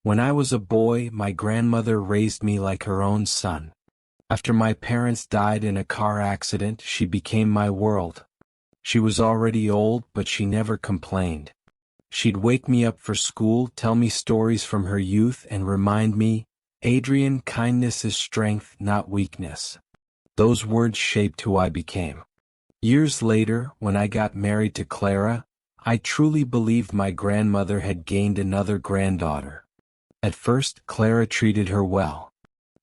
When I was a boy, my grandmother raised me like her own son. After my parents died in a car accident, she became my world. She was already old, but she never complained. She'd wake me up for school, tell me stories from her youth, and remind me, Adrian, kindness is strength, not weakness. Those words shaped who I became. Years later, when I got married to Clara, I truly believed my grandmother had gained another granddaughter. At first, Clara treated her well.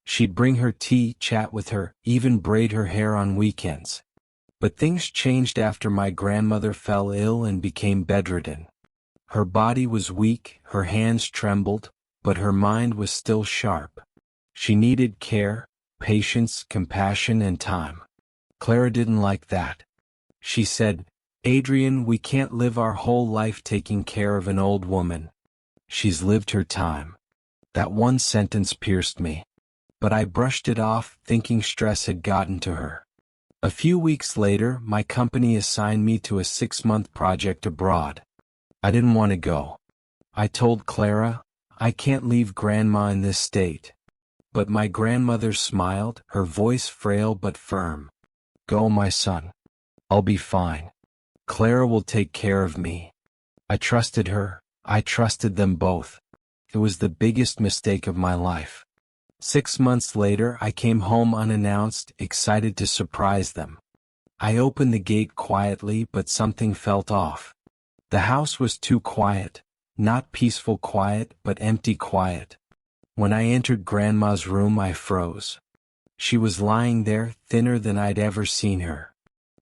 She'd bring her tea, chat with her, even braid her hair on weekends. But things changed after my grandmother fell ill and became bedridden. Her body was weak, her hands trembled, but her mind was still sharp. She needed care, patience, compassion, and time. Clara didn't like that. She said, Adrian, we can't live our whole life taking care of an old woman. She's lived her time. That one sentence pierced me. But I brushed it off, thinking stress had gotten to her. A few weeks later, my company assigned me to a 6-month project abroad. I didn't want to go. I told Clara, I can't leave Grandma in this state. But my grandmother smiled, her voice frail but firm. Go, my son. I'll be fine. Clara will take care of me. I trusted her. I trusted them both. It was the biggest mistake of my life. 6 months later, I came home unannounced, excited to surprise them. I opened the gate quietly, but something felt off. The house was too quiet, not peaceful quiet, but empty quiet. When I entered Grandma's room, I froze. She was lying there, thinner than I'd ever seen her.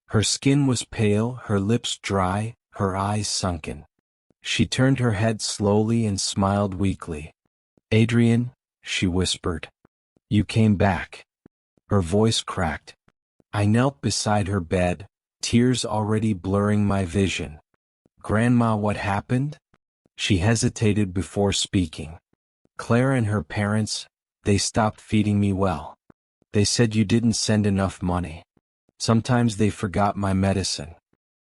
Her skin was pale, her lips dry, her eyes sunken. She turned her head slowly and smiled weakly. Adrian, she whispered. You came back. Her voice cracked. I knelt beside her bed, tears already blurring my vision. Grandma, what happened? She hesitated before speaking. Clara and her parents, they stopped feeding me well. They said you didn't send enough money. Sometimes they forgot my medicine.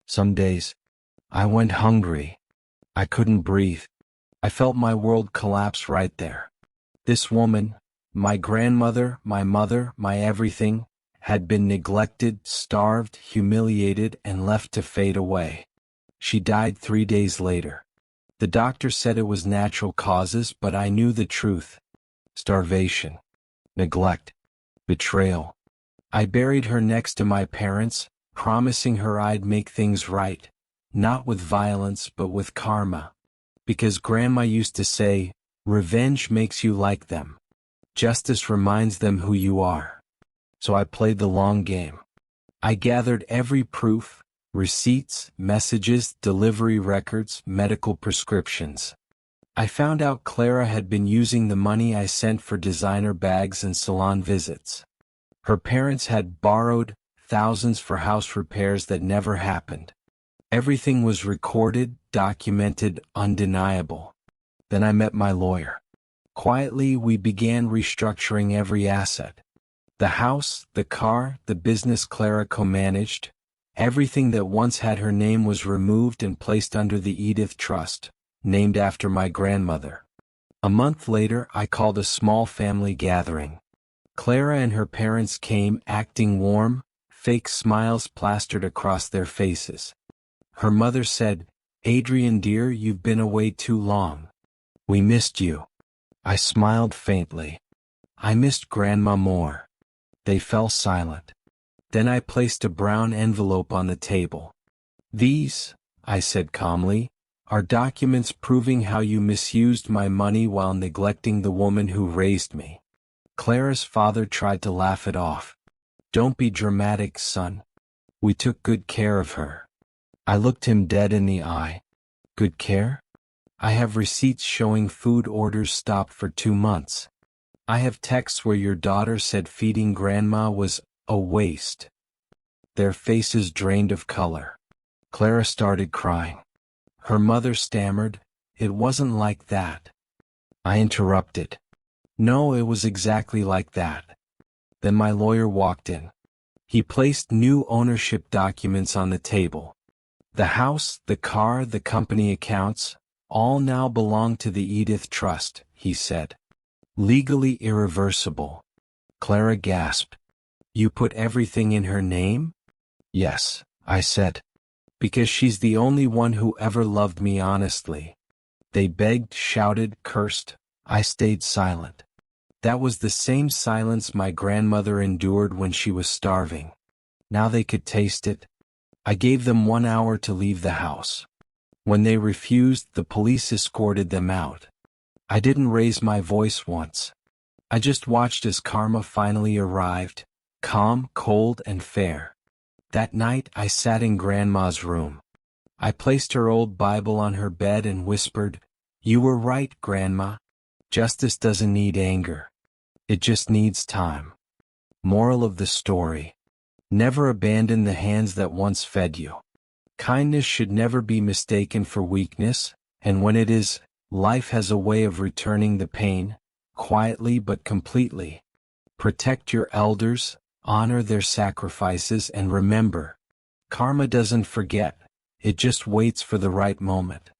Some days, I went hungry. I couldn't breathe. I felt my world collapse right there. This woman, my grandmother, my mother, my everything, had been neglected, starved, humiliated, and left to fade away. She died 3 days later. The doctor said it was natural causes, but I knew the truth. Starvation, neglect, betrayal. I buried her next to my parents, promising her I'd make things right, not with violence but with karma. Because Grandma used to say, revenge makes you like them. Justice reminds them who you are. So I played the long game. I gathered every proof, receipts, messages, delivery records, medical prescriptions. I found out Clara had been using the money I sent for designer bags and salon visits. Her parents had borrowed thousands for house repairs that never happened. Everything was recorded, documented, undeniable. Then I met my lawyer. Quietly, we began restructuring every asset. The house, the car, the business Clara co-managed, everything that once had her name was removed and placed under the Edith Trust, named after my grandmother. A month later, I called a small family gathering. Clara and her parents came, acting warm, fake smiles plastered across their faces. Her mother said, Adrian dear, you've been away too long. We missed you. I smiled faintly. I missed Grandma more. They fell silent. Then I placed a brown envelope on the table. These, I said calmly, are documents proving how you misused my money while neglecting the woman who raised me. Clara's father tried to laugh it off. Don't be dramatic, son. We took good care of her. I looked him dead in the eye. Good care? I have receipts showing food orders stopped for 2 months. I have texts where your daughter said feeding Grandma was a waste. Their faces drained of color. Clara started crying. Her mother stammered, It wasn't like that. I interrupted. No, it was exactly like that. Then my lawyer walked in. He placed new ownership documents on the table. The house, the car, the company accounts, All now belong to the Edith Trust, he said. Legally irreversible. Clara gasped. You put everything in her name? Yes, I said. Because she's the only one who ever loved me honestly. They begged, shouted, cursed. I stayed silent. That was the same silence my grandmother endured when she was starving. Now they could taste it. I gave them 1 hour to leave the house. When they refused, the police escorted them out. I didn't raise my voice once. I just watched as Karma finally arrived, calm, cold, and fair. That night I sat in Grandma's room. I placed her old Bible on her bed and whispered, "You were right, Grandma. Justice doesn't need anger. It just needs time." Moral of the story: never abandon the hands that once fed you. Kindness should never be mistaken for weakness, and when it is, life has a way of returning the pain, quietly but completely. Protect your elders, honor their sacrifices, and remember, karma doesn't forget, it just waits for the right moment.